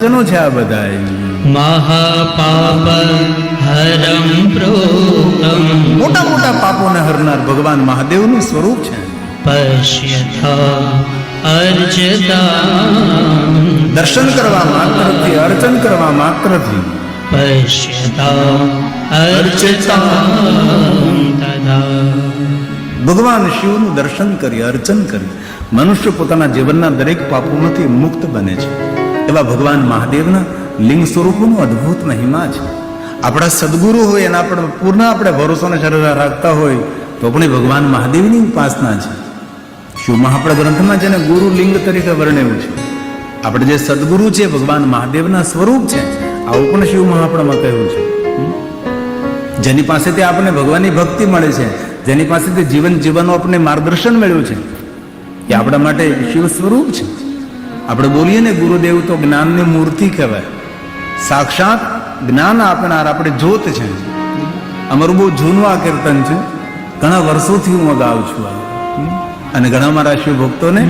જનો છે આ બધાય મહાપાપ હરમ પ્રોતમ મોટા મોટા પાપોને હરનાર ભગવાન મહાદેવનું સ્વરૂપ છે. પશ્યથા અર્ચતા દર્શન કરવા માત્રથી, અર્ચન કરવા માત્રથી પશ્યતા અર્ચતા તદા ભગવાન શિવનું દર્શન કરી, અર્ચન કરી મનુષ્ય પોતાના જીવનના દરેક પાપોમાંથી મુક્ત બને છે. એવા ભગવાન મહાદેવના લિંગ સ્વરૂપોનો અદ્ભુત મહિમા છે. આપણા સદગુરુ હોય એના પર પૂર્ણ આપણે ભરોસાને શ્રદ્ધા રાખતા હોય તો પણ એ ભગવાન મહાદેવની ઉપાસના છે. શિવ મહાપડા ગ્રંથમાં જેને ગુરુ લિંગ તરીકે વર્ણવ્યું છે. આપણે જે સદગુરુ છે ભગવાન મહાદેવના સ્વરૂપ છે, આવું પણ શિવ મહાપડામાં કહ્યું છે. જેની પાસેથી આપણને ભગવાનની ભક્તિ મળે છે, જેની પાસેથી જીવન જીવવાનું આપણને માર્ગદર્શન મળ્યું છે, એ આપણા માટે શિવ સ્વરૂપ છે. આપણે બોલીએ ને ગુરુદેવ તો જ્ઞાનની મૂર્તિ કહેવાય, સાક્ષાત જ્ઞાન આપનાર આપણે જ્યોત છે. અમારું બહુ જૂનું આ કીર્તન છે, ઘણા વર્ષોથી હું ગાઉં છું અને ઘણા મારા શિવ ભક્તોને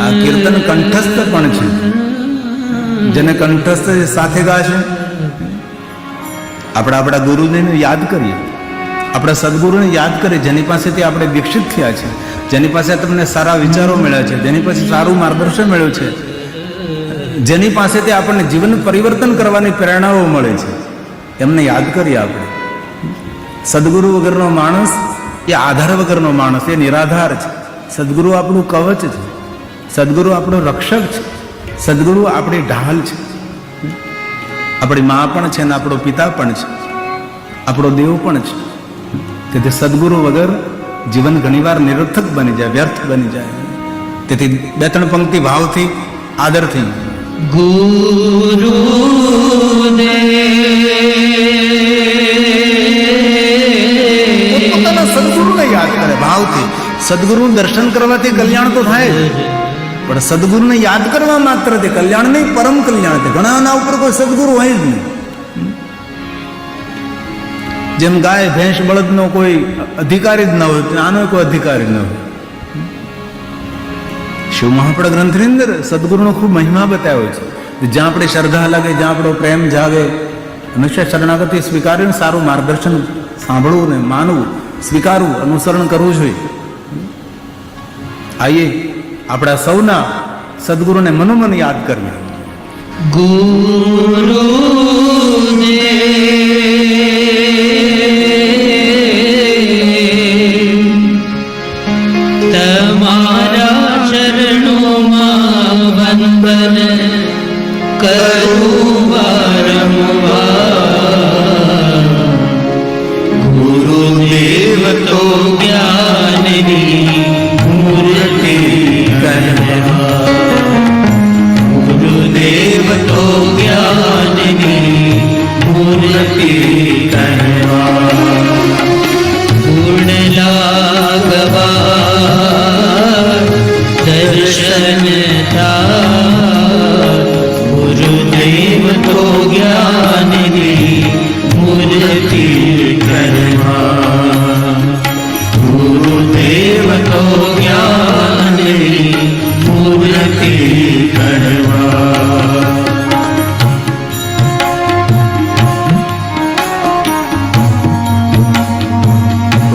આ કીર્તન કંઠસ્થ પણ છે. જેને કંઠસ્થ સાથે ગાશે આપણે આપણા ગુરુને યાદ કરીએ, આપણા સદગુરુને યાદ કરીએ, જેની પાસેથી આપણે દીક્ષિત થયા છે, જેની પાસે તમને સારા વિચારો મળ્યા છે, જેની પાસે સારું માર્ગદર્શન મળ્યું છે, જેની પાસેથી આપણને જીવન પરિવર્તન કરવાની પ્રેરણાઓ મળે છે, એમને યાદ કરીએ આપણે. સદગુરુ વગરનો માણસ એ આધાર વગરનો માણસ, એ નિરાધાર છે. સદગુરુ આપણું કવચ છે, સદગુરુ આપણો રક્ષક છે, સદગુરુ આપણી ઢાલ છે. આપણી મા પણ છે ને આપણો પિતા પણ છે, આપણો દેવ પણ છે. તેથી સદગુરુ વગર જીવન ઘણીવાર નિરર્થક બની જાય, વ્યર્થ બની જાય. તેથી બે ત્રણ પંક્તિ ભાવથી, આદરથી ગુરુ પોતાના સદગુરુને યાદ કરે ભાવથી. સદગુરુનું દર્શન કરવાથી કલ્યાણ તો થાય જ, પણ સદગુરુને યાદ કરવા માત્રથી કલ્યાણ નહીં, પરમ કલ્યાણ થાય. ઘણાના ઉપર કોઈ સદગુરુ હોય જ નહીં. જેમ ગાય ભેંસ બળદનો કોઈ અધિકારી જ ન હોય, આનો કોઈ અધિકારી ન હોય. શિવ મહાપડા ગ્રંથની અંદર સદગુરુનો ખૂબ મહિમા બતાવ્યો છે. જ્યાં આપણી શ્રદ્ધા લાગે, જ્યાં આપણો પ્રેમ જાગે, હંમેશા શરણાગતિ સ્વીકારીને સારું માર્ગદર્શન સાંભળવું ને માનવું, સ્વીકારવું, અનુસરણ કરવું જોઈએ. આઈએ આપણા સૌના સદગુરુને મનોમન યાદ કરીએ. ગુરુ તમારા ચરણોમાં વંદન કરું વારંવાર. ગુરુદેવ તો જ્ઞાનની મૂર્તિ કહેવા, ગુરુદેવ તો જ્ઞાનની મૂર્તિ કહેવા. પૂર્ણ લાગવા દર્શન થાય, ગુરુદેવ તો જ્ઞાનની મૂર્તિ કહેવા, ગુરુદેવ તો જ્ઞાનની મૂર્તિ કહેવા.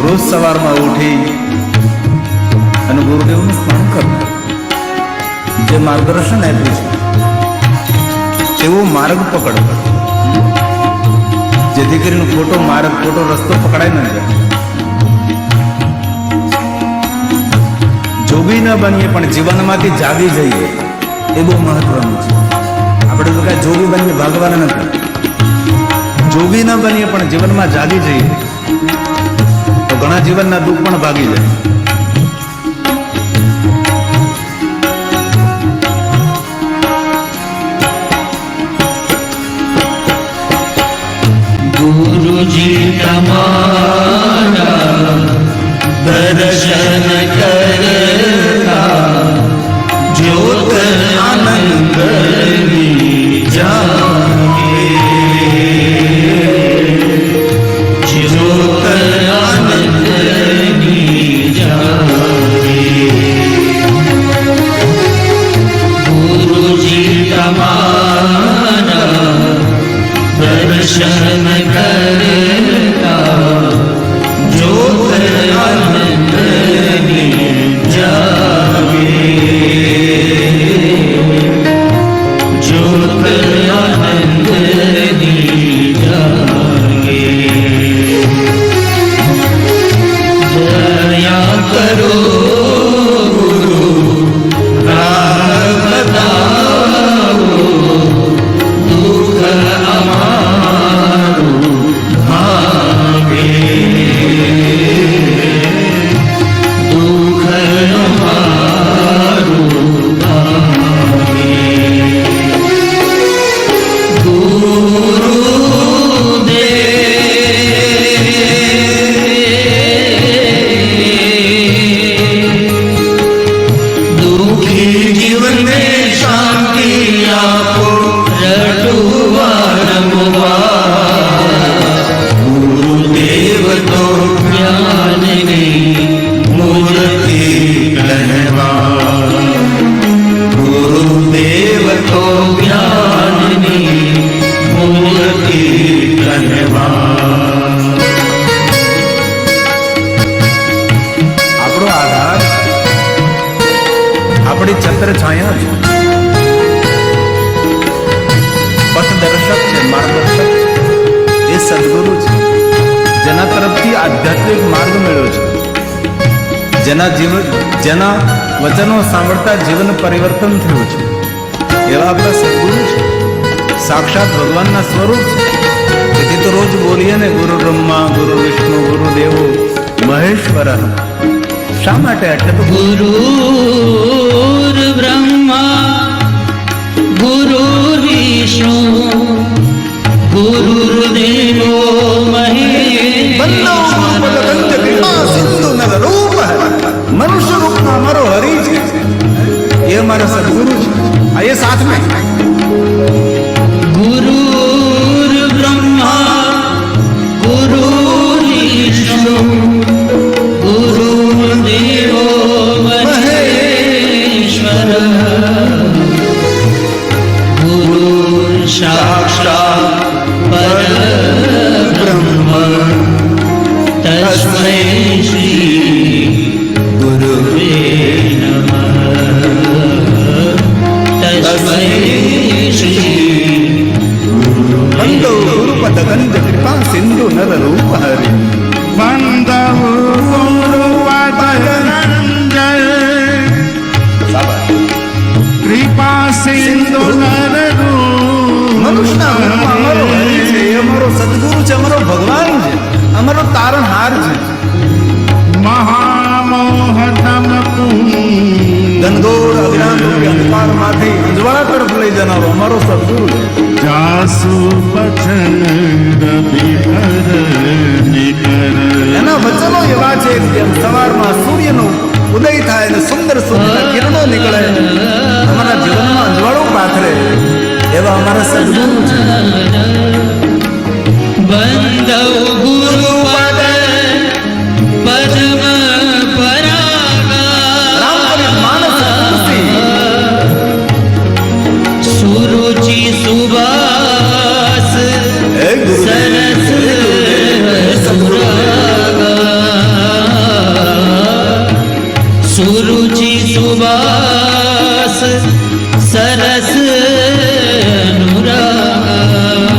રોજ સવારમાં ઉઠી અને ગુરુદેવનું સ્મરણ કરવું, જે માર્ગદર્શન આપ્યું છે એવો માર્ગ પકડવો, જેથી કરીને ખોટો માર્ગ, ખોટો રસ્તો પકડાય ન જાય. જોગી ન બનીએ પણ જીવનમાંથી જાગી જઈએ, એ બહુ મહત્વનું છે. આપણે તો કાંઈ જોગી બનીએ ભાગવાના નથી. જોગી ન બનીએ પણ જીવનમાં જાગી જઈએ તો ઘણા જીવનના દુઃખ પણ ભાગી જાય. ગુરુજી તમારા દર્શન કરતા જ્યોત આનંદની જાગે, જ્યોત આનંદની જાગે. ગુરુજી તમારા दर्शन करता ज्योत आनंद जागे ज्योत आनंद जागे दया करो गुरु राह बताओ दुख हमारो भागे दुख हमारो भागे दुखी जीवन में शांति आपो रटुआ गुरुदेव तो ज्ञान नहीं मूर्ति कहवा गुरुदेव तो ज्ञान नहीं मूर्ति कहवा આપણો આધાર આપણી છત્ર છાયા છે, પથદર્શક છે, માર્ગદર્શક છે. એ સદગુરુ છે જેના તરફથી આધ્યાત્મિક માર્ગ મળ્યો છે, જેના વચનો સાંભળતા જીવન પરિવર્તન થયું છે. એવા આપણા સદગુરુ છે, સાક્ષાત ભગવાનના સ્વરૂપ છે. તેથી તો રોજ બોલીએ ને ગુરુ બ્રહ્મા ગુરુ વિષ્ણુ ગુરુ દેવો મહેશ્વર. શા માટે? એટલે તો ગુરુર બ્રહ્મા ગુરુર્વિષ્ણુ ગુરુર્દેવો મનુષ્ય રૂપમાં અમારો હરિ છે, એ અમારા સદગુરુ છે. આ એ સાથ મેં ગુરુર બ્રહ્મા ગુરુર્વિષ્ણુ ગુરુર્દેવો મહેશ્વર ગુરુર સાક્ષાત પરબ્રહ્મ તસ્મૈ શ્રી ગુરુવે નમઃ તસ્મૈ શ્રી બંદો ગુરુપદ ગંજ કૃપા સિંધુ નર રૂપ હરિ. બંદહુ કૃપા સિંધુ મનુષ્યના રૂપમાં અમારો હરિ છે, એ અમારો સદગુરુ છે, અમારો ભગવાન છે, અમારો તારણહાર છે. મહામોહતમ ઘનઘોર અજ્ઞાન રૂપી અંધકારમાંથી અંજવાળા તરફ લઈ જનારો અમારો સદગુરુ છે. જાસુ બચન રવિહર નિકર એના વચનો એવા છે જેમ સવારમાં સૂર્યનો ઉદય થાય અને સુંદર સુંદર કિરણો નીકળે, અમારા જીવનમાં અંજવાળું પાથરે, એવા અમારા સદગુરુ છે. બંદૌ ગુરુપદ પદ્મ પરાગા માનસ સુરુચિ સુવાસ સરસ સુરુચિ સુવાસ સરસ અનુરાગ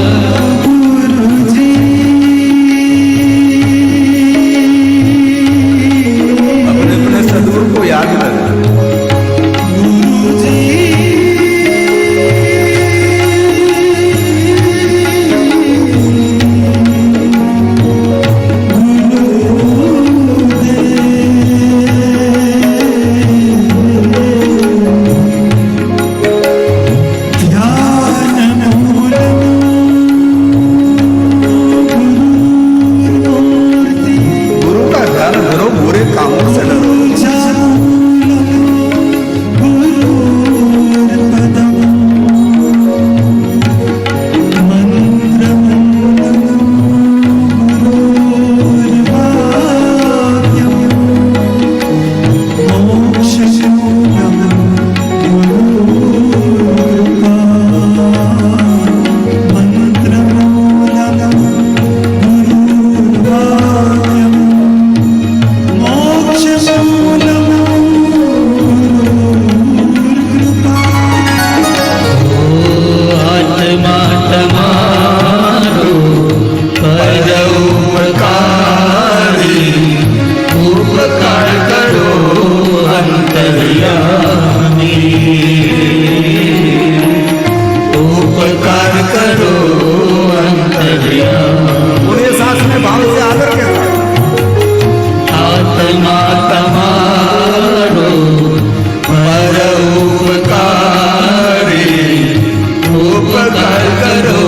ઉપકાર કરો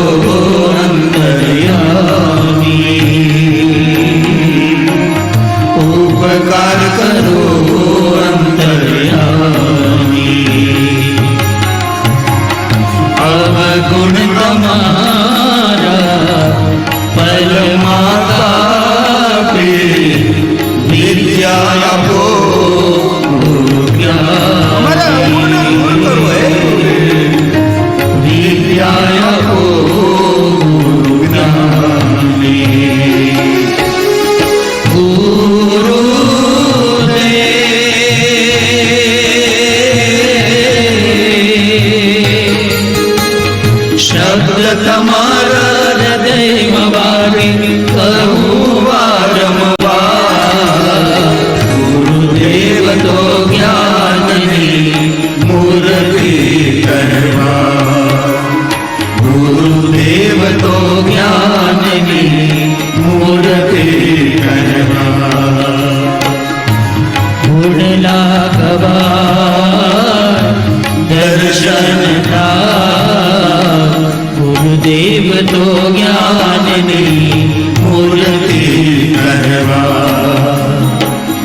અંતર્યામી, ઉપકાર કરો અંતર્યામી, અવગુણ તમારા પલમાં કાપે, વિદ્યા આપો ગુરુ અમારા અવગુણને દૂર કરો હે વિદ્યા આપો ગુરુ જ્ઞાની, શબ્દ તમારા હૃદયમાં વાગે કહું વારંવાર, ગુરુદેવ તો જ્ઞાનની મૂર્તિ કહેવા, ગુરુદેવ તો જ્ઞાનની મૂર્તિ કહેવા, ઉડલા ગવા દર્શન થા, ગુરુદેવ તો જ્ઞાનની મૂર્તિ કહેવા,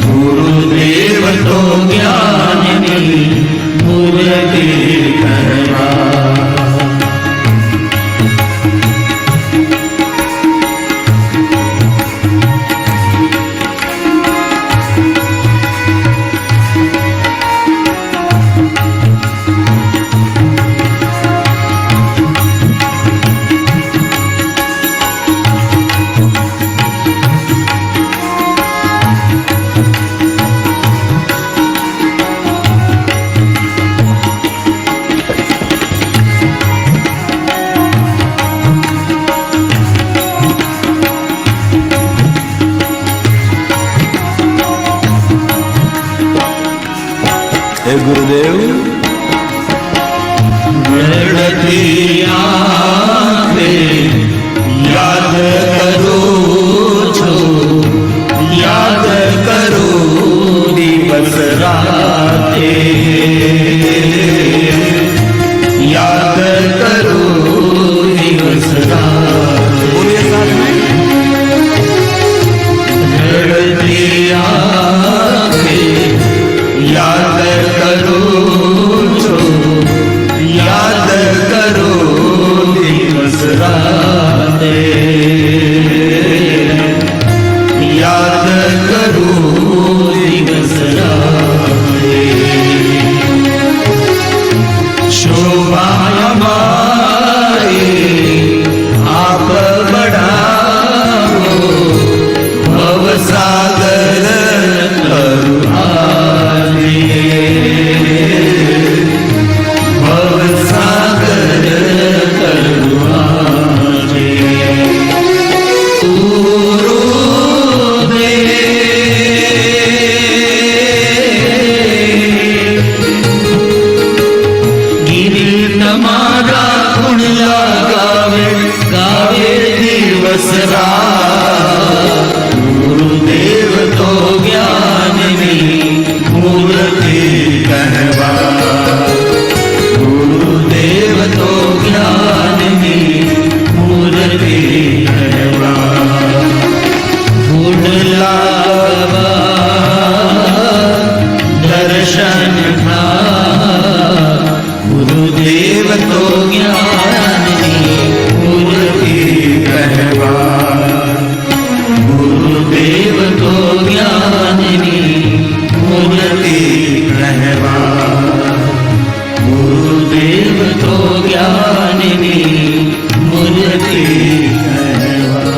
ગુરુદેવ તો જ્ઞાનની મૂર્તિ કહેવા. હે ગુરુદેવ, રડતી આંખે યાદ કરું છું, યાદ કરું દિવસ રાતે, યાદ કરું દિવસ રાતે, બોલીએ સાથે રડતી આંખે યાદ કરું છું, યાદ કરું દિવસ રાતે, યાદ કરું દિવસ રાતે, શોભા મારી આપ બઢાવો, ભવસાગર ગુરુદેવ તો જ્ઞાનની મૂર્તિ કહેવા, ગુરુદેવ તો જ્ઞાનની મૂર્તિ કહેવા, ગુડલા દર્શન થા, ગુરુદેવ તો જ્ઞાનની મૂર્તિ કહેવા, ગુરુદેવ તો જ્ઞાનની મૂર્તિ કહેવા, ગુરુદેવ તો જ્ઞાનની મૂર્તિ કહેવા.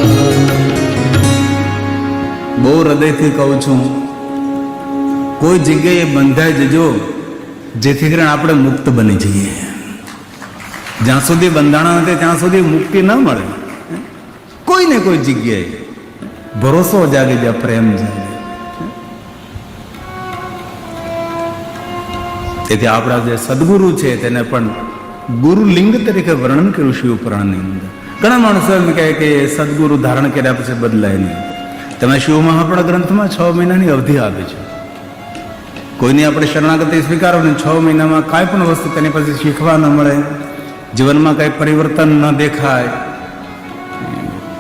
બહુ હૃદયથી કહું છું, કોઈ જગ્યાએ બંધાઈ જજો જેથી કરીને આપણે મુક્ત બની જઈએ. જ્યાં સુધી બંધાણા નથી ત્યાં સુધી મુક્તિ ન મળે. કોઈ ને કોઈ જગ્યાએ ભરોસો જાગે જાય, પ્રેમ જાગે. તેથી આપણા જે સદગુરુ છે તેને પણ ગુરુલિંગ તરીકે વર્ણન કર્યું શિવ પુરાણની અંદર. ઘણા માણસો એમ કહે કે સદગુરુ ધારણ કર્યા પછી બદલાય નહીં. તમે શિવ મહાપુરાણ ગ્રંથમાં 6 મહિનાની અવધિ આપી છે. કોઈની આપણે શરણાગતિ સ્વીકારો ને 6 મહિનામાં કાંઈ પણ વસ્તુ તેની પાસે શીખવા ન મળે, જીવનમાં કંઈ પરિવર્તન ન દેખાય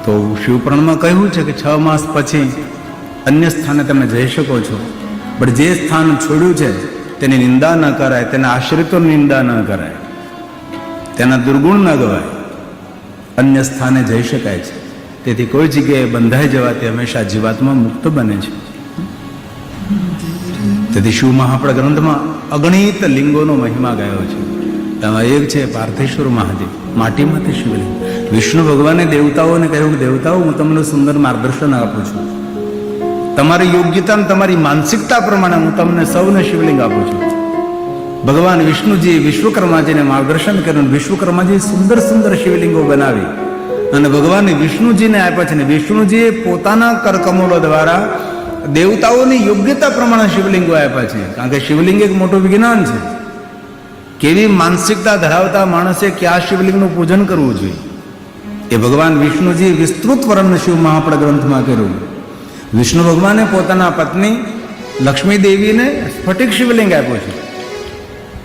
તો શિવપુરાણમાં કહ્યું છે કે 6 માસ પછી અન્ય સ્થાને તમે જઈ શકો છો, પણ જે સ્થાન છોડ્યું છે તેની નિંદા ન કરાય, તેના આશ્રિતોની નિંદા ન કરાય, તેના દુર્ગુણ ન ગવાય, અન્ય સ્થાને જઈ શકાય છે. તેથી કોઈ જગ્યાએ બંધાઈ જવાથી હંમેશા જીવાત્મા મુક્ત બને છે. તેથી શિવ મહાપળ ગ્રંથમાં અગણિત લિંગોનો મહિમા ગાયો છે. તેમાં એક છે પાર્થેશ્વર મહાદેવ, માટીમાંથી શિવલિંગ. વિષ્ણુ ભગવાને દેવતાઓને કહ્યું કે દેવતાઓ, હું તમને સુંદર માર્ગદર્શન આપું છું, તમારી યોગ્યતા અને તમારી માનસિકતા પ્રમાણે હું તમને સૌને શિવલિંગ આપું છું. ભગવાન વિષ્ણુજી વિશ્વકર્માજીને માર્ગદર્શન કર્યું. વિશ્વકર્માજી સુંદર સુંદર શિવલિંગો બનાવી અને ભગવાન વિષ્ણુજીને આપ્યા છે. ને વિષ્ણુજીએ પોતાના કરકમલો દ્વારા દેવતાઓની યોગ્યતા પ્રમાણે શિવલિંગો આપ્યા છે. કારણ કે શિવલિંગ એક મોટું વિજ્ઞાન છે. કેવી માનસિકતા ધરાવતા માણસે કયા શિવલિંગનું પૂજન કરવું જોઈએ એ ભગવાન વિષ્ણુજી વિસ્તૃત વર્ણન શિવ મહાપળ ગ્રંથમાં કર્યું. વિષ્ણુ ભગવાને પોતાના પત્ની લક્ષ્મી દેવીને સ્ફટિક શિવલિંગ આપ્યો છે.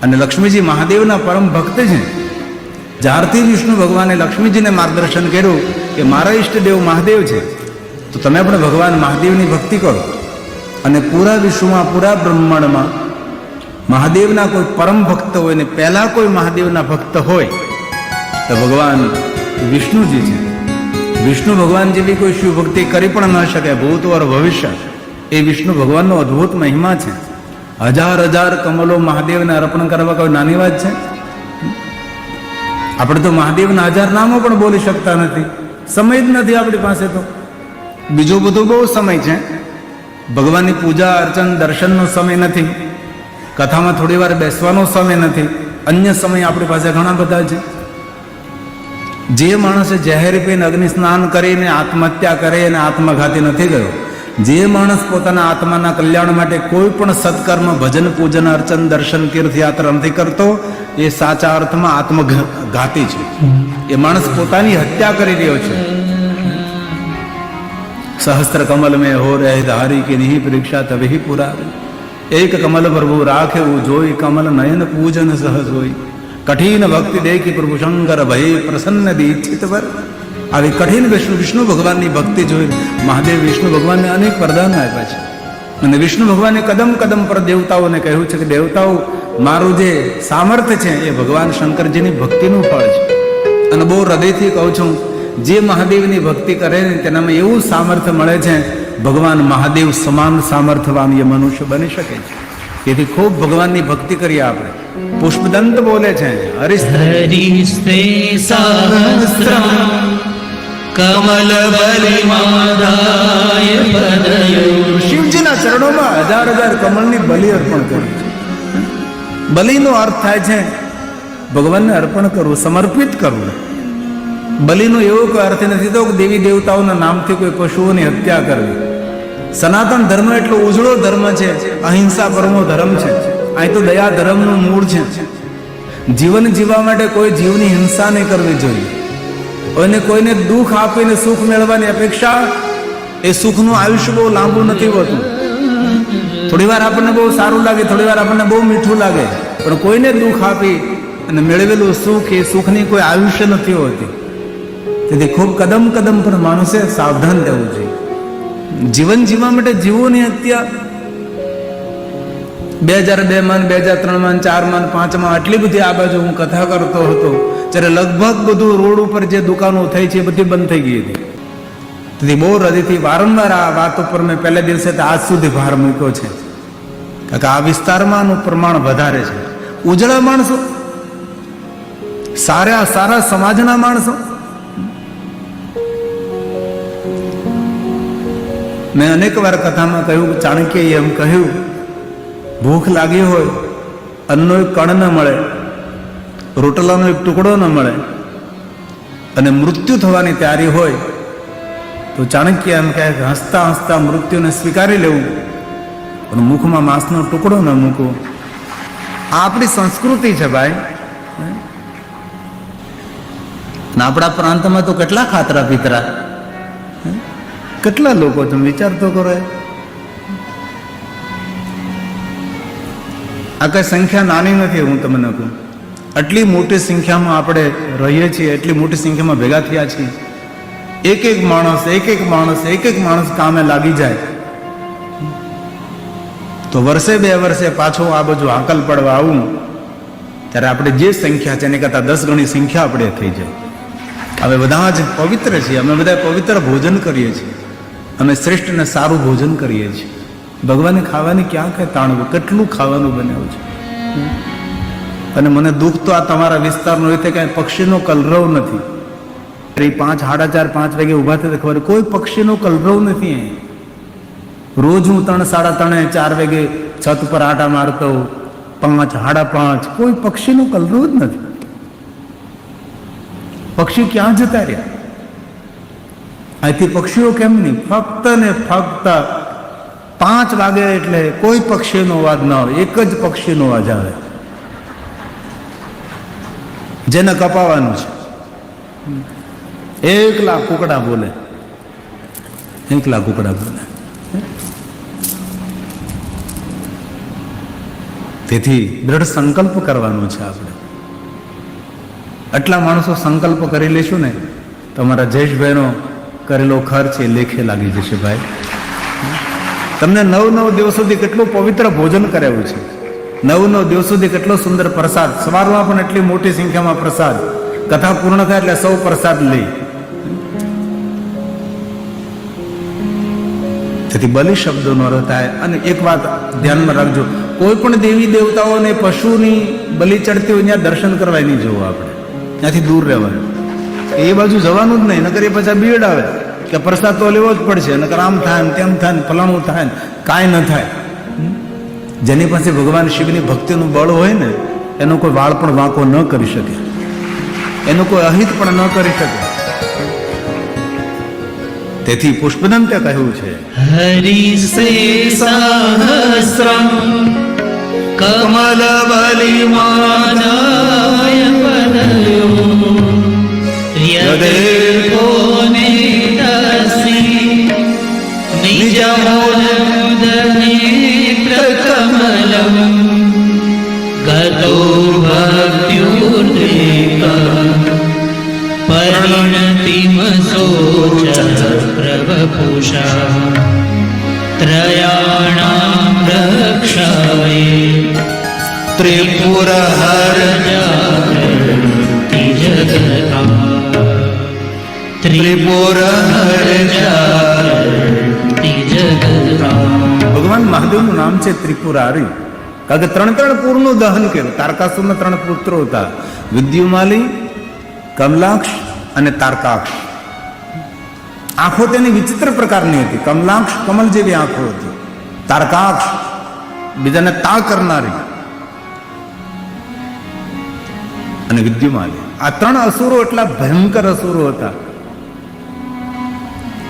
અને લક્ષ્મીજી મહાદેવના પરમ ભક્ત છે. જ્યારથી વિષ્ણુ ભગવાને લક્ષ્મીજીને માર્ગદર્શન કર્યું કે મારા ઈષ્ટદેવ મહાદેવ છે, તો તમે પણ ભગવાન મહાદેવની ભક્તિ કરો. અને પૂરા વિશ્વમાં, પૂરા બ્રહ્માંડમાં મહાદેવના કોઈ પરમ ભક્ત હોય ને પહેલા કોઈ મહાદેવના ભક્ત હોય તો ભગવાન વિષ્ણુજી છે. વિષ્ણુ ભગવાન જેવી કોઈ શિવ ભક્તિ કરી પણ ન શકે, ભૂત ઓર ભવિષ્ય. એ વિષ્ણુ ભગવાનનો અદ્ભુત મહિમા છે. હજાર હજાર કમલો મહાદેવને અર્પણ કરવા કોઈ નાની વાત છે? આપણે તો મહાદેવના 1000 નામો પણ બોલી શકતા નથી, સમય જ નથી આપણી પાસે. તો બીજો બધો બહુ સમય છે. ભગવાનની પૂજા અર્ચન દર્શનનો સમય નથી, કથામાં થોડી વાર બેસવાનો સમય નથી, અન્ય સમય આપણી પાસે ઘણા બધા છે. જે માણસે જાહેર પીને અગ્નિ સ્નાન કરીને આત્મહત્યા કરે અને આત્મઘાતી નથી ગયો, જે માણસ પોતાના આત્માના કલ્યાણ માટે કોઈ પણ સત્કર્મ, ભજન, પૂજન, અર્ચન, દર્શન, તીર્થયાત્રા નથી કરતો, એ સાચા અર્થમાં આત્મઘાતી છે. એ માણસ પોતાની હત્યા કરી રહ્યો છે. સહસ્ત્ર કમલ મેં હો રહે ધારી કે નહીં પરીક્ષા તભી પુરા. એક કમલ પ્રભુ રાખે એવું જોઈ, કમલ નયન પૂજન સહજ હોય. કઠિન ભક્તિ દેખી પ્રભુ શંકર ભય પ્રસન્ન દીક્ષિત વર. આવી કઠિન વિષ્ણુ ભગવાનની ભક્તિ જોઈ મહાદેવ વિષ્ણુ ભગવાનને અનેક વરદાન આપ્યા છે. અને વિષ્ણુ ભગવાને કદમ કદમ પર દેવતાઓને કહ્યું છે કે દેવતાઓ, મારું જે સામર્થ્ય છે એ ભગવાન શંકરજીની ભક્તિનું ફળ છે. અને બહુ હૃદયથી કહું છું, જે મહાદેવની ભક્તિ કરે ને તેનામાં એવું સામર્થ્ય મળે છે, ભગવાન મહાદેવ સમાન સામર્થ્યવાન એ મનુષ્ય બની શકે છે. તેથી ખૂબ ભગવાનની ભક્તિ કરીએ આપણે. પુષ્પદંત બોલે છે, હરિસ્તે સહસ્રમ કમલ બલિમાદાય પદયો. શિવજીના ચરણોમાં 1000 કમળની બલિ અર્પણ કરી છે. બલિનો અર્થ થાય છે ભગવાનને અર્પણ કરવું, સમર્પિત કરવું. બલિનો એવો કોઈ અર્થ નથી તો દેવી દેવતાઓના નામથી કોઈ પશુઓની હત્યા કરવી. સનાતન ધર્મ એટલો ઉજળો ધર્મ છે, અહિંસા પરમો ધર્મ છે. અહીં તો દયા ધર્મનું મૂળ છે. જીવન જીવવા માટે કોઈ જીવની હિંસા નહીં કરવી જોઈએ. અને કોઈને દુઃખ આપીને સુખ મેળવવાની અપેક્ષા, એ સુખનું આયુષ્ય બહુ લાંબુ નથી હોતું. થોડી વાર આપણને બહુ સારું લાગે, થોડી વાર આપણને બહુ મીઠું લાગે, પણ કોઈને દુઃખ આપી અને મેળવેલું સુખ, એ સુખની કોઈ આયુષ્ય નથી હોતી. તેથી ખૂબ કદમ કદમ પર માણસે સાવધાન રહેવું જોઈએ. જીવન જીવવા માટે જીવોની હત્યા 2002 માં, 2003 માં, 4 માં, 5 માં આટલી બધી આ બાજુ હું કથા કરતો હતો ત્યારે લગભગ બધું રોડ ઉપર જે દુકાનો થઈ છે એ બધી બંધ થઈ ગઈ હતી. તેથી બહુ હૃદયથી વારંવાર આ વાત ઉપર મેં પહેલા દિવસે આજ સુધી ભાર મૂક્યો છે. કારણ કે આ વિસ્તારમાં આનું પ્રમાણ વધારે છે. ઉજળા માણસો, સારા સમાજના માણસો. મેં અનેક વાર કથામાં કહ્યું, ચાણક્યએ એમ કહ્યું, ભૂખ લાગી હોય, અન્નનો એક કણ ન મળે, રોટલાનો એક ટુકડો ન મળે અને મૃત્યુ થવાની તૈયારી હોય તો ચાણક્ય એમ કહે કે હસતા હસતા મૃત્યુને સ્વીકારી લેવું, પણ મુખમાં માંસનો ટુકડો ન મૂકવો. આ આપણી સંસ્કૃતિ છે ભાઈ. આપણા પ્રાંતમાં તો કેટલા ખાતરા પીતરા, કેટલા લોકો, તમે વિચાર તો કરો. આ કઈ સંખ્યા નાની નથી. હું તમને કહું, આટલી મોટી સંખ્યામાં આપણે રહીએ છીએ, એટલી મોટી સંખ્યામાં ભેગા થયા છીએ. એક એક માણસ કામે લાગી જાય તો વર્ષે 2 વર્ષે પાછો આ બાજુ હાકલ પડવા આવું ત્યારે આપણે જે સંખ્યા છે એની કરતા 10 ગણી સંખ્યા આપણે થઈ જાય. હવે બધા જ પવિત્ર છીએ, અમે બધા પવિત્ર ભોજન કરીએ છીએ, અમે શ્રેષ્ઠ અને સારું ભોજન કરીએ છીએ. ભગવાને ખાવાની ક્યાં કઈ તાણવું, કેટલું ખાવાનું બનાવ્યું છે. અને મને દુઃખ તો આ તમારા વિસ્તારનો એ થાય કે પક્ષીનો કલરવ નથી. 5, 4:30, 5 વાગે ઉભા થતા ખબર કોઈ પક્ષીનો કલરવ નથી. રોજ હું 3, 3:30, 4 વાગે છત પર આટા મારતો, 5, 5:30, કોઈ પક્ષીનો કલરવ જ નથી. પક્ષી ક્યાં જતા રહ્યા? અહીંથી પક્ષીઓ કેમ નહીં? ફક્ત ને ફક્ત 5 વાગે એટલે કોઈ પક્ષીનો અવાજ ના હોય, એક જ પક્ષીનો અવાજ આવે જેને કપાવાનું છે. 1 લાખ કુકડા બોલે, 1 લાખ કુકડા બોલે. તેથી દ્રઢ સંકલ્પ કરવાનો છે આપણે. આટલા માણસો સંકલ્પ કરી લેશું ને, તમારા જયેશભાઈનો કરેલો ખર્ચ એ લેખે લાગી જશે. ભાઈ તમને 9 દિવસ સુધી કેટલું પવિત્ર ભોજન કરાવ્યું છે, 9 દિવસ સુધી કેટલો સુંદર પ્રસાદ. સવારમાં પણ એટલી મોટી સંખ્યામાં પ્રસાદ, કથા પૂર્ણ થાય એટલે સૌ પ્રસાદ લઈ. તેથી બલિ શબ્દોનો અર્થ થાય. અને એક વાત ધ્યાનમાં રાખજો, કોઈ પણ દેવી દેવતાઓને પશુની બલિ ચડતી હોય ત્યાં દર્શન કરવા નહીં જવું, આપણે ત્યાંથી દૂર રહેવાનું. એ બાજુ જવાનું જ નહીં, નકર એ પછી બીડ આવે કે પ્રસાદ તો લેવો જ પડશે, નકર આમ થાય ને તેમ થાય ને ફલાણું થાય ને કાંઈ ન થાય. જેની પાસે ભગવાન શિવની ભક્તિનું બળ હોય ને, એનો કોઈ વાળ પણ વાંકો ન કરી શકે, એનું કોઈ અહિત પણ ન કરી શકે. તેથી પુષ્પદંતે કહ્યું છે, હરિ સે સહસ્રમ કમલ બલિમાનાય પદયો યદેર કોને દસી નિજ મૂલદને પ્રકમલમ ગતો ભક્ત્યુર્દેક પરિણતિમસોચ પ્રવપુષા ત્રયાણામ રક્ષાય ત્રિપુરહરજાતિ જગતા ત્રિપુરહરજાતિ જગતા. ભગવાન મહાદેવનું નામ છે ત્રિપુરારી. કારણ કે 3 પૂરનું દહન કર્યું. તારકાસુરના 3 પુત્રો હતા, વિદ્યુમાલી, કમલાક્ષ અને તારકાક્ષ. આંખો તેની વિચિત્ર પ્રકારની હતી. કમલાક્ષ કમલ જેવી આંખો હતી, તારકાક્ષ બીજાને તા કરનારી, અને વિદ્યુમાલી. આ 3 અસુરો એટલા ભયંકર અસુરો હતા.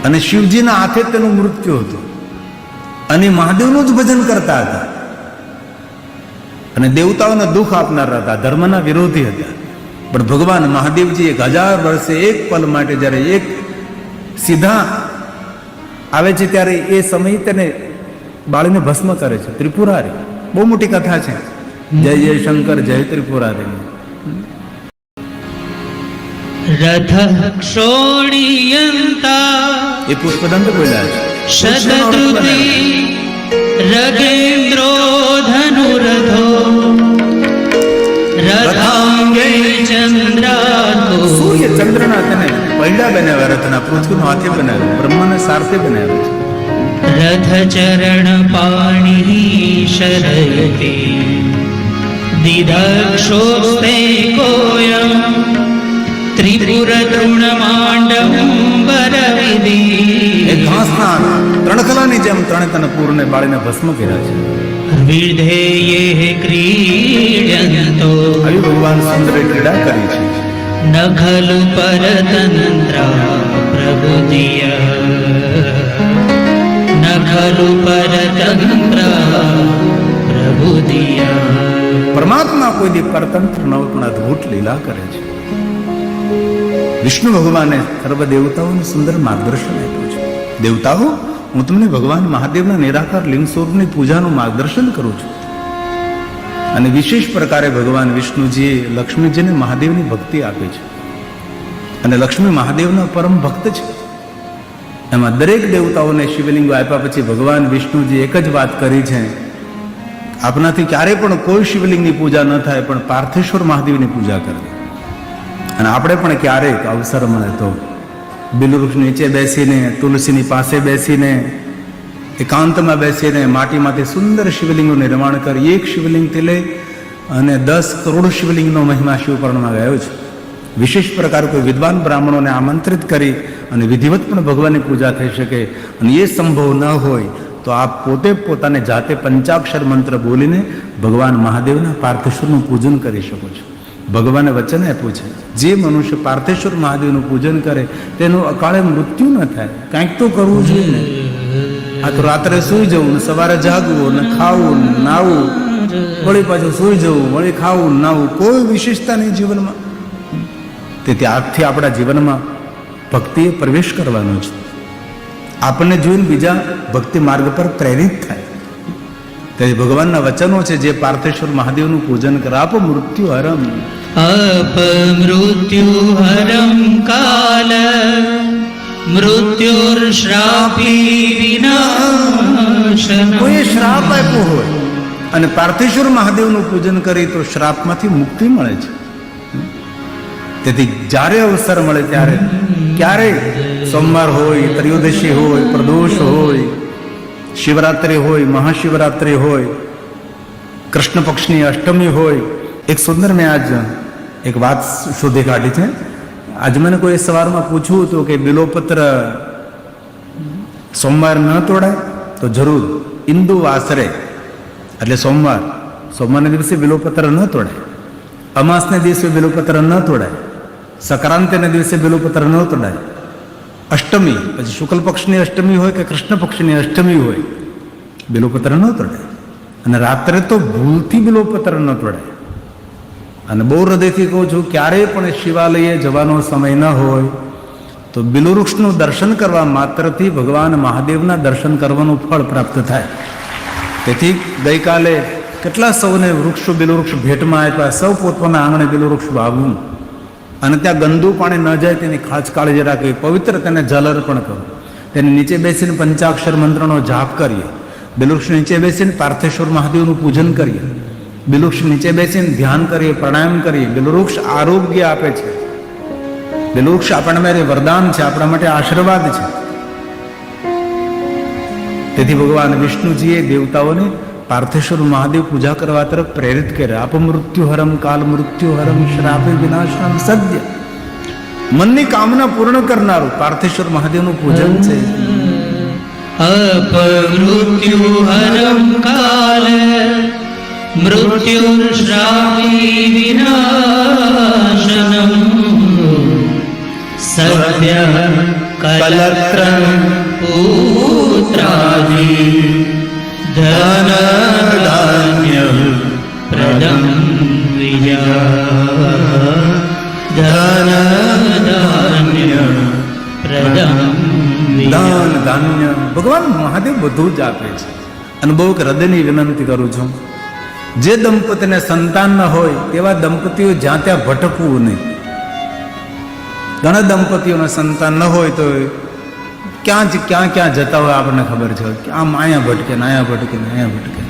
અને શિવજીના હાથે તેનું મૃત્યુ હતું. અને મહાદેવનું જ ભજન કરતા હતા. અને દેવતાઓને દુઃખ આપનારા હતા, ધર્મના વિરોધી હતા. પણ ભગવાન મહાદેવજી 1000 વર્ષે એક પલ માટે જ્યારે એક સીધા આવે છે ત્યારે એ સમય તેને બાળીને ભસ્મ કરે છે. ત્રિપુરારી બહુ મોટી કથા છે. જય જય શંકર, જય ત્રિપુરારી. રથ ક્ષોણિયંતા એ પુષ્પદંત બોલ્યા છે. શતદ્રુતિ રગેન્દ્રો ધનુરથો રથાંગે ચંદ્રાતો. સૂર્ય ચંદ્રના તેને પૈડા બનાવ્યા, રથના પૃથ્વીનો હાથે બનાવ્યો, બ્રહ્માને સારથે બનાવ્યો છે. રથ ચરણ પાણી શરયતે દિદક્ષોસ્તે કોયમ ત્રિપુર તૃણ માંડવંબર વિધિ. એ ઘાસના ત્રણખલાની જેમ 3 તન પૂરને બાળીને ભસ્મ કર્યા છે. વિધેયે ક્રીડયંતો આવી ભગવાન સુંદર ક્રીડા કરી છે. ન ખલુ પરતંત્ર પ્રબુધિય ન ખલુ પરતંત્ર પ્રબુધિય. પરમાત્મા કોઈ દી પરતંત્ર ન પણ અદભુત લીલા કરે છે. વિષ્ણુ ભગવાને સર્વ દેવતાઓને સુંદર માર્ગદર્શન આપ્યું છે. દેવતાઓ, હું તમને ભગવાન મહાદેવના નિરાકાર લિંગ સ્વરૂપની પૂજાનું માર્ગદર્શન કરું છું. અને વિશેષ પ્રકારે ભગવાન વિષ્ણુજીએ લક્ષ્મીજીને મહાદેવની ભક્તિ આપી છે. અને લક્ષ્મી મહાદેવના પરમ ભક્ત છે. એમાં દરેક દેવતાઓને શિવલિંગો આપ્યા પછી ભગવાન વિષ્ણુજી એક જ વાત કરી છે, આપનાથી ક્યારે પણ કોઈ શિવલિંગની પૂજા ન થાય, પણ પાર્થેશ્વર મહાદેવની પૂજા કરવી. અને આપણે પણ ક્યારેક અવસર મળે તો બિલવૃક્ષ નીચે બેસીને, તુલસીની પાસે બેસીને, એકાંતમાં બેસીને માટીમાંથી સુંદર શિવલિંગનું નિર્માણ કરી, એક શિવલિંગથી લઈ અને 10 કરોડ શિવલિંગનો મહિમા શિવપુરાણમાં ગયો છે. વિશેષ પ્રકાર કોઈ વિદ્વાન બ્રાહ્મણોને આમંત્રિત કરી અને વિધિવત પણ ભગવાનની પૂજા થઈ શકે. અને એ સંભવ ન હોય તો આપ પોતે પોતાને જાતે પંચાક્ષર મંત્ર બોલીને ભગવાન મહાદેવના પાર્થેશ્વરનું પૂજન કરી શકો છો. ભગવાને વચન આપ્યું છે, જે મનુષ્ય પાર્થેશ્વર મહાદેવનું પૂજન કરે તેનું અકાળે મૃત્યુ ન થાય. કાંઈક તો કરવું જોઈએ ને. આ તો રાત્રે સૂઈ જવું ને સવારે જાગવું ને ખાવું ને નાવું, વળી પાછું સૂઈ જવું, વળી ખાવું ને નાવું, કોઈ વિશેષતા નહીં જીવનમાં. તેથી આજથી આપણા જીવનમાં ભક્તિએ પ્રવેશ કરવાનો છે. આપણને જોઈને બીજા ભક્તિ માર્ગ પર પ્રેરિત થાય. તેથી ભગવાનના વચનો છે, જે પાર્થેશ્વર મહાદેવનું પૂજન કરે, આપ મૃત્યુ હરમ, अपमृत्युहरं काल मृत्युर्श्रापी विनाशनम्. કોઈ શ્રાપ આપ્યો હોય અને પાર્થેશ્વર મહાદેવનું પૂજન કરી તો શ્રાપમાંથી મુક્તિ મળે છે. તેથી જ્યારે અવસર મળે ત્યારે, ક્યારે સોમવાર હોય, ત્રયોદશી હોય, પ્રદોષ હોય, શિવરાત્રિ હોય, મહાશિવરાત્રિ હોય, કૃષ્ણ પક્ષની અષ્ટમી હોય. એક સુંદર મેં આજ એક વાત શોધી કાઢી છે. આજ મને કોઈ સવારમાં પૂછવું હતું કે બિલોપત્ર સોમવાર ન તોડાય? તો જરૂર. ઇન્દુ વાસરે એટલે સોમવારના દિવસે બિલોપત્ર ન તોડાય, અમાસને દિવસે બિલોપત્ર ન તોડાય, સંક્રાંતિના દિવસે બિલોપત્ર ન તોડાય. અષ્ટમી પછી શુક્લ પક્ષની અષ્ટમી હોય કે કૃષ્ણ પક્ષની અષ્ટમી હોય, બિલોપત્ર ન તોડાય. અને રાત્રે તો ભૂલથી બિલોપત્ર ન તોડાય. અને બહુ હૃદયથી કહું છું, ક્યારેય પણ શિવાલયે જવાનો સમય ન હોય તો બિલવૃક્ષનું દર્શન કરવા માત્રથી ભગવાન મહાદેવના દર્શન કરવાનું ફળ પ્રાપ્ત થાય. તેથી ગઈકાલે કેટલા સૌને બિલવૃક્ષ ભેટમાં આપ્યા. સૌ પોતપોતાના આંગણે બિલવૃક્ષ વાવવું અને ત્યાં ગંદુ પાણી ન જાય તેની ખાસ કાળજી રાખવી. પવિત્ર તેને જલ અર્પણ કરવું. તેની નીચે બેસીને પંચાક્ષર મંત્રનો જાપ કરીએ. બિલવૃક્ષ નીચે બેસીને પાર્થેશ્વર મહાદેવનું પૂજન કરીએ. બિલવૃક્ષ નીચે બેસીને ધ્યાન કરીએ, પ્રાણાયામ કરીએ. બિલવૃક્ષ આરોગ્ય આપે છે. બિલવૃક્ષ આપણા માટે વરદાન છે, આપણા માટે આશીર્વાદ છે. તેથી ભગવાન વિષ્ણુજીએ દેવતાઓને પાર્થેશ્વર મહાદેવ પૂજા કરવા તરફ પ્રેરિત કર્યા. આપ મૃત્યુ હરમ કાલ મૃત્યુ હરમ શ્રાપે વિનાશનમ સદ્ય. મનની કામના પૂર્ણ કરનારું પાર્થેશ્વર મહાદેવનું પૂજન છે. अपमृत्युहरं काल मृत्युर्श्रापी विनाशनम्. सद्य कलत्रं पुत्रादि धनधान्य प्रदं विजया. धनधान्य प्रदं દાન ધાન્ય ભગવાન મહાદેવ બધું જ આપે છે. અને બહુ હૃદયની વિનંતી કરું છું, જે દંપતીને સંતાન ન હોય તેવા દંપતીઓ જ્યાં ત્યાં ભટકવું નહીં. ઘણા દંપતીઓને સંતાન ન હોય તો ક્યાં જતા હોય આપણને ખબર છે. આમ અહીંયા ભટકે ને અહીંયા ભટકે ને અહીંયા ભટકે.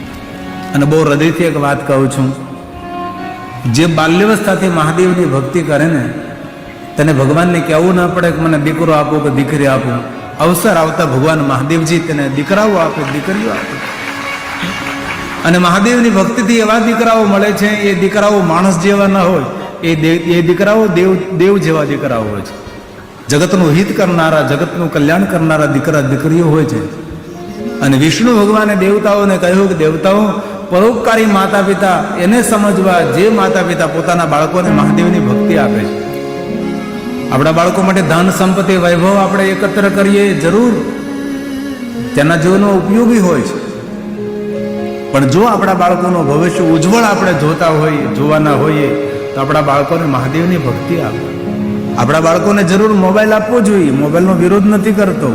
અને બહુ હૃદયથી એક વાત કહું છું, જે બાલ્યાવસ્થાથી મહાદેવની ભક્તિ કરે ને તેને ભગવાનને કહેવું ના પડે કે મને દીકરો આપો કે દીકરી આપો. અવસર આવતા ભગવાન મહાદેવજી તેને દીકરાઓ આપે, દીકરીઓ આપે. અને મહાદેવની ભક્તિથી એવા દીકરાઓ મળે છે, એ દીકરાઓ માણસ જેવા ન હોય, એ દીકરાઓ દેવ જેવા દીકરાઓ હોય છે. જગતનું હિત કરનારા, જગતનું કલ્યાણ કરનારા દીકરા દીકરીઓ હોય છે. અને વિષ્ણુ ભગવાને દેવતાઓને કહ્યું કે દેવતાઓ, પરોપકારી માતા પિતા એને સમજવા જે માતા પિતા પોતાના બાળકોને મહાદેવની ભક્તિ આપે છે. આપણા બાળકો માટે ધન સંપત્તિ વૈભવ આપણે એકત્ર કરીએ, જરૂર તેના જીવનો ઉપયોગી હોય છે. પણ જો આપણા બાળકોનું ભવિષ્ય ઉજ્જવળ આપણે જોવાના હોઈએ તો આપણા બાળકોને મહાદેવની ભક્તિ આપે. આપણા બાળકોને જરૂર મોબાઈલ આપવો જોઈએ, મોબાઈલનો વિરોધ નથી કરતો,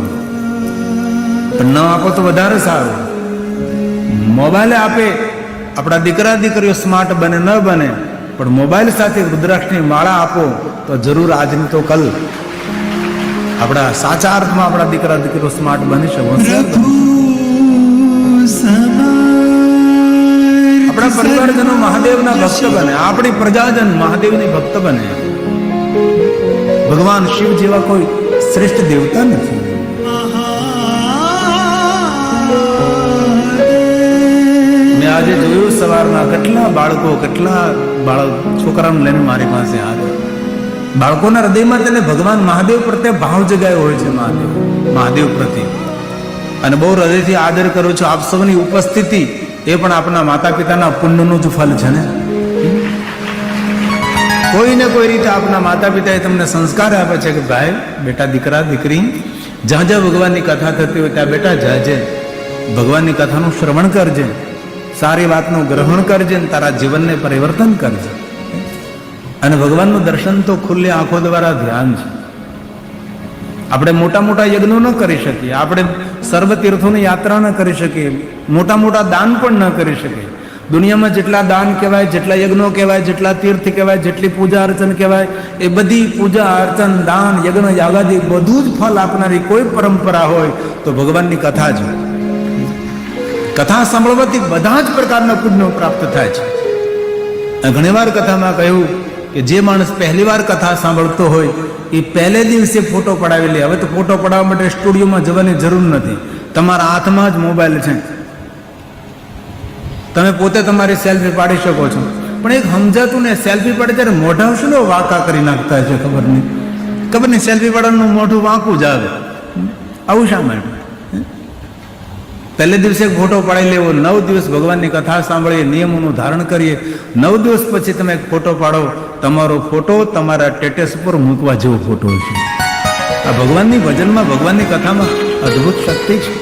પણ ન આપો તો વધારે સારું. મોબાઈલ આપે આપણા દીકરા દીકરીઓ સ્માર્ટ બને ન બને, પણ મોબાઈલ સાથે રુદ્રાક્ષની માળા આપો તો જરૂર આજની તો કલ આપણા સાચા અર્થમાં આપણા દીકરા દીકરીઓ સ્માર્ટ બની શકે. આપણા પરિવારજનો મહાદેવના ભક્ત બને, આપણી પ્રજાજન મહાદેવની ભક્ત બને. ભગવાન શિવ જેવા કોઈ શ્રેષ્ઠ દેવતા નથી. મેં આજે જોયું સવારના કેટલા બાળકો છોકરાને લઈને મારી પાસે આવે. બાળકોના હૃદયમાં તેને ભગવાન મહાદેવ પ્રત્યે ભાવ જગાયો હોય છે. મહાદેવ પ્રત્યે અને બહુ હૃદયથી આદર કરું છું. આપ સૌની ઉપસ્થિતિ એ પણ આપણા માતા પિતાના પુણ્યનું જ ફલ છે ને. કોઈને કોઈ રીતે આપના માતા પિતાએ તમને સંસ્કાર આપે છે કે ભાઈ બેટા, દીકરા દીકરી, જ્યાં જ્યાં ભગવાનની કથા થતી હોય ત્યાં બેટા જાજે, ભગવાનની કથાનું શ્રવણ કરજે, સારી વાતનું ગ્રહણ કરજે અને તારા જીવનને પરિવર્તન કરજે. અને ભગવાનનું દર્શન તો ખુલ્લી આંખો દ્વારા ધ્યાન છે. આપણે મોટા મોટા યજ્ઞો ન કરી શકીએ, આપણે સર્વ તીર્થોની યાત્રા ન કરી શકીએ, મોટા મોટા દાન પણ ન કરી શકીએ. દુનિયામાં જેટલા દાન કહેવાય, જેટલા યજ્ઞો કહેવાય, જેટલા તીર્થ કહેવાય, જેટલી પૂજા અર્ચન કહેવાય, એ બધી પૂજા અર્ચન દાન યજ્ઞ યાગાદી બધું જ ફલ આપનારી કોઈ પરંપરા હોય તો ભગવાનની કથા જ. કથા સાંભળવાથી બધા જ પ્રકારના પુણ્યો પ્રાપ્ત થાય છે. ઘણીવાર કથામાં કહ્યું કે જે માણસ પહેલી વાર કથા સાંભળતો હોય એ પહેલે દિવસે ફોટો પડાવી લે. હવે તો ફોટો પડાવવા માટે સ્ટુડિયોમાં જવાની જરૂર નથી, તમારા હાથમાં જ મોબાઈલ છે. તમે પોતે તમારી સેલ્ફી પાડી શકો છો. પણ એક સમજાતું ને, સેલ્ફી પાડે ત્યારે મોઢા શું વાંકા કરી નાખતા છે, ખબર નહીં સેલ્ફી પાડવાનું મોઢું વાંકું જ આવે. આવું શા માટે? પહેલે દિવસે ફોટો પાડી લેવો, 9 દિવસ ભગવાનની કથા સાંભળીએ, નિયમોનું ધારણ કરીએ, 9 દિવસ પછી તમે એક ફોટો પાડો, તમારો ફોટો તમારા સ્ટેટસ ઉપર મૂકવા જેવો ફોટો છે. આ ભગવાનની ભજનમાં, ભગવાનની કથામાં અદ્ભુત શક્તિ છે.